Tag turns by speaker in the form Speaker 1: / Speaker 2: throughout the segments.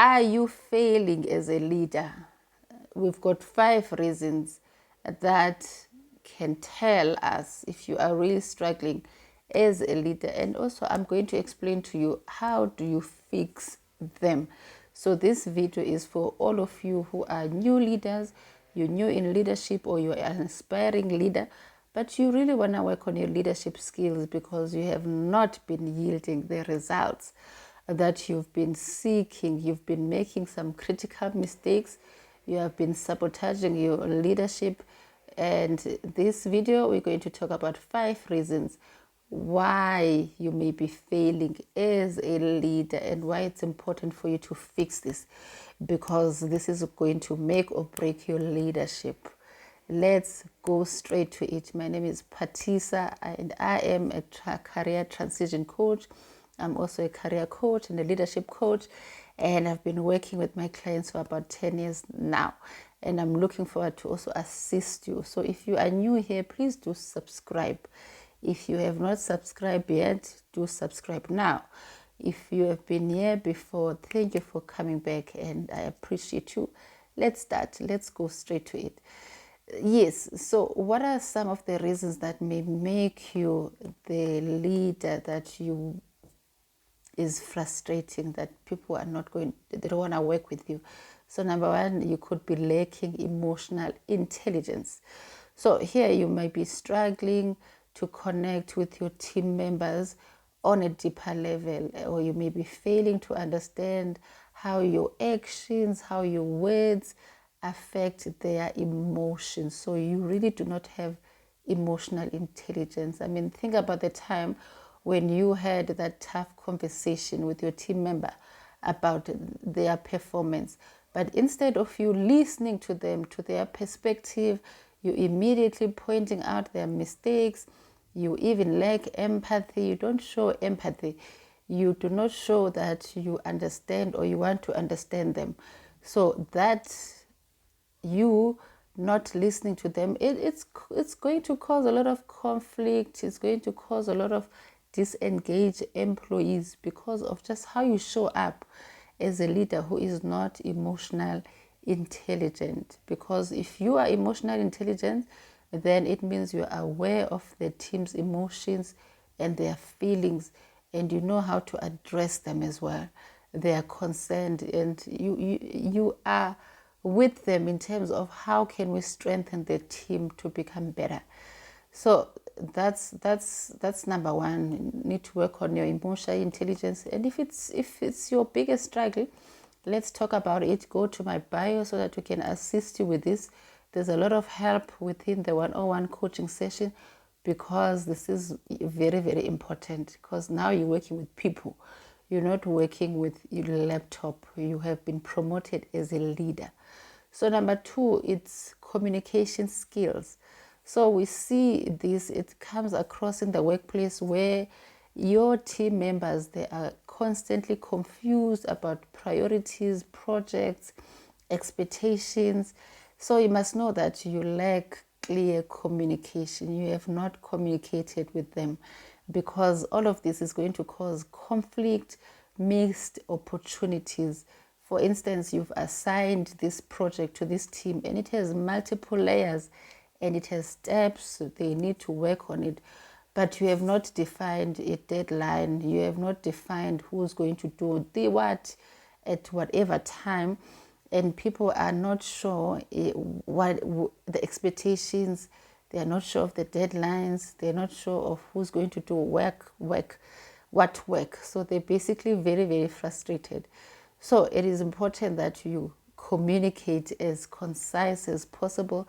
Speaker 1: Are you failing as a leader? We've got 5 reasons that can tell us if you are really struggling as a leader. And also I'm going to explain to you how do you fix them. So this video is for all of you who are new leaders, you're new in leadership, or you're an aspiring leader, but you really want to work on your leadership skills because you have not been yielding the results that you've been seeking. You've been making some critical mistakes. You have been sabotaging your leadership. And this video, we're going to talk about 5 reasons why you may be failing as a leader and why it's important for you to fix this, because this is going to make or break your leadership. Let's go straight to it. My name is Patisa and I am a career transition coach. I'm also a career coach and a leadership coach, and I've been working with my clients for about 10 years now, and I'm looking forward to also assist you. So if you are new here, please do subscribe. If you have not subscribed yet, do subscribe now. If you have been here before, thank you for coming back and I appreciate you. Let's start. Let's go straight to it. Yes, so what are some of the reasons that may make you the leader that you is frustrating, that people are not going, they don't want to work with you? So number one, you could be lacking emotional intelligence. So here you might be struggling to connect with your team members on a deeper level, or you may be failing to understand how your actions, how your words affect their emotions. So you really do not have emotional intelligence. I mean, think about the time when you had that tough conversation with your team member about their performance, but instead of you listening to them, to their perspective, you immediately pointing out their mistakes. You even lack empathy. You don't show empathy. You do not show that you understand or you want to understand them. So that you not listening to them, it's going to cause a lot of conflict. It's going to cause a lot of disengaged employees because of just how you show up as a leader who is not emotional intelligent. Because if you are emotional intelligent, then it means you are aware of the team's emotions and their feelings, and you know how to address them as well. They are concerned, and you are with them in terms of how can we strengthen the team to become better. So that's number one. You need to work on your emotional intelligence. And if it's your biggest struggle, let's talk about it. Go to my bio so that we can assist you with this. There's a lot of help within the 101 coaching session, because this is very, very important, because now you're working with people. You're not working with your laptop. You have been promoted as a leader. So number 2, it's communication skills. So we see this, it comes across in the workplace where your team members, they are constantly confused about priorities, projects, expectations. So you must know that you lack clear communication. You have not communicated with them, because all of this is going to cause conflict, missed opportunities. For instance, you've assigned this project to this team and it has multiple layers and it has steps. They need to work on it, but you have not defined a deadline. You have not defined who's going to do the what at whatever time, and people are not sure what the expectations. They are not sure of the deadlines. They're not sure of who's going to do what work. So they're basically very, very frustrated. So it is important that you communicate as concise as possible,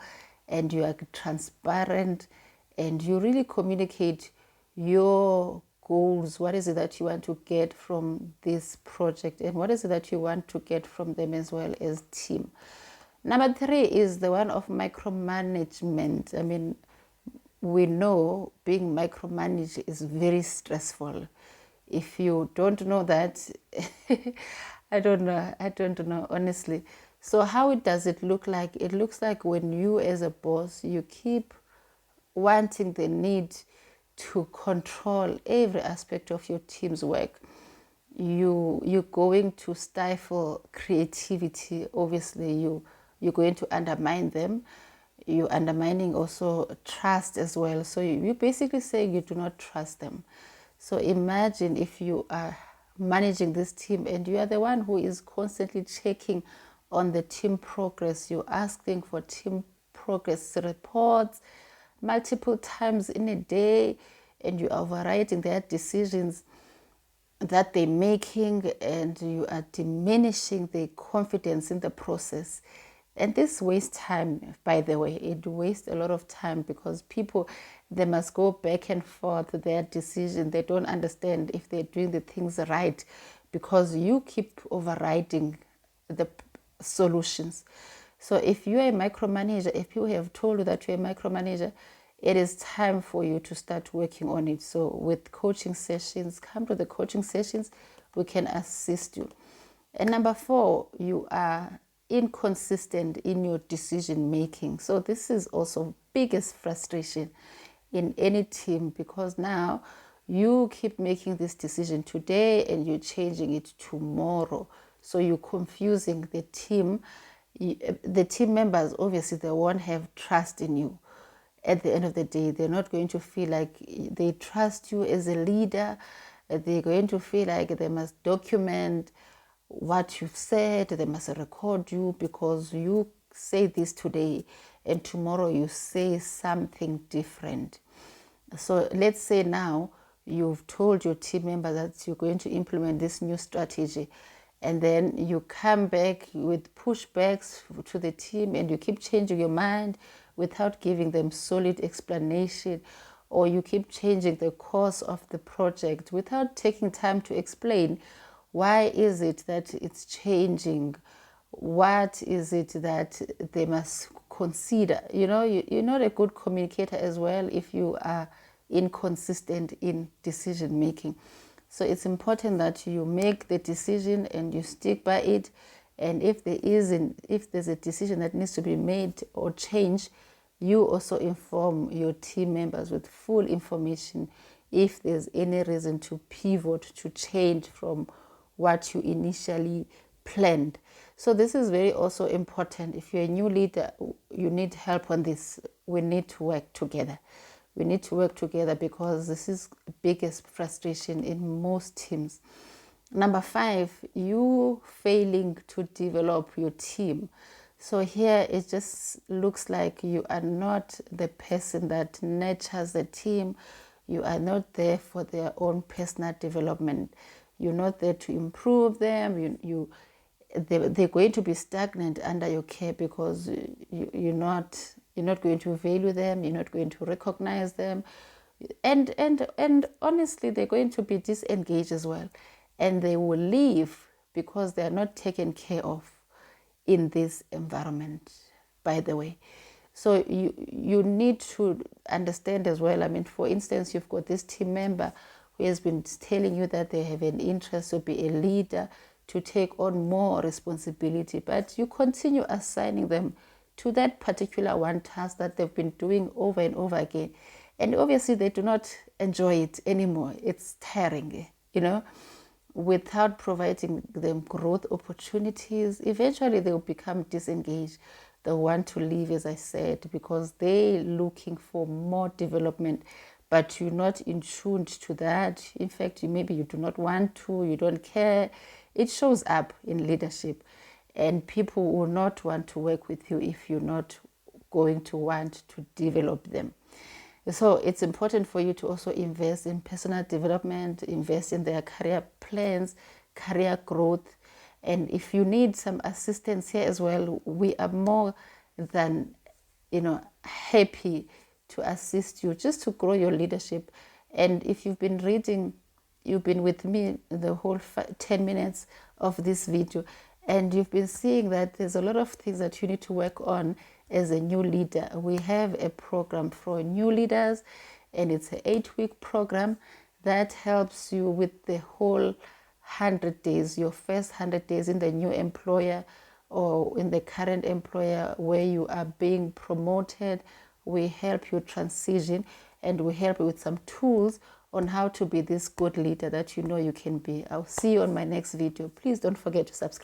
Speaker 1: and you are transparent, and you really communicate your goals. What is it that you want to get from this project, and what is it that you want to get from them as well as team? Number 3 is the one of micromanagement. I mean, we know being micromanaged is very stressful. If you don't know that, I don't know, honestly. So how does it look like? It looks like when you as a boss, you keep wanting the need to control every aspect of your team's work. you're going to stifle creativity. Obviously, you're going to undermine them. You're undermining also trust as well. So you basically saying you do not trust them. So imagine if you are managing this team and you are the one who is constantly checking on the team progress. You're asking for team progress reports multiple times in a day, and you are overriding their decisions that they're making, and you are diminishing their confidence in the process. And this wastes time, by the way. It wastes a lot of time because people, they must go back and forth their decision. They don't understand if they're doing the things right because you keep overriding the solutions. So if you're a micromanager, if people have told you that you're a micromanager, it is time for you to start working on it. So with coaching sessions, come to the coaching sessions, we can assist you. And number 4, you are inconsistent in your decision making. So this is also biggest frustration in any team, because now you keep making this decision today and you're changing it tomorrow. So you're confusing the team. The team members, obviously, they won't have trust in you. At the end of the day, they're not going to feel like they trust you as a leader. They're going to feel like they must document what you've said. They must record you because you say this today and tomorrow you say something different. So let's say now you've told your team member that you're going to implement this new strategy, and then you come back with pushbacks to the team and you keep changing your mind without giving them solid explanation, or you keep changing the course of the project without taking time to explain why is it that it's changing, what is it that they must consider. You're not a good communicator as well if you are inconsistent in decision making. So it's important that you make the decision and you stick by it. And if there's a decision that needs to be made or changed, you also inform your team members with full information if there's any reason to pivot, to change from what you initially planned. So this is very also important. If you're a new leader, you need help on this. We need to work together. We need to work together because this is the biggest frustration in most teams. Number 5, you failing to develop your team. So here it just looks like you are not the person that nurtures the team. You are not there for their own personal development. You're not there to improve them. They're going to be stagnant under your care because you're not going to value them. You're not going to recognize them, and honestly, they're going to be disengaged as well, and they will leave because they are not taken care of in this environment, by the way. So you need to understand as well. I mean, for instance, you've got this team member who has been telling you that they have an interest to be a leader, to take on more responsibility, but you continue assigning them to that particular one task that they've been doing over and over again. And obviously they do not enjoy it anymore. It's tiring, without providing them growth opportunities. Eventually they'll become disengaged. They'll want to leave, as I said, because they're looking for more development, but you're not in tune to that. In fact, maybe you do not want to, you don't care. It shows up in leadership, and people will not want to work with you if you're not going to want to develop them. So it's important for you to also invest in personal development, invest in their career plans, career growth. And if you need some assistance here as well, we are more than happy to assist you just to grow your leadership. And if you've been reading, you've been with me the whole 10 minutes of this video, and you've been seeing that there's a lot of things that you need to work on as a new leader. We have a program for new leaders, and it's an 8-week program that helps you with the whole 100 days, your first 100 days in the new employer or in the current employer where you are being promoted. We help you transition, and we help you with some tools on how to be this good leader that you know you can be. I'll see you on my next video. Please don't forget to subscribe.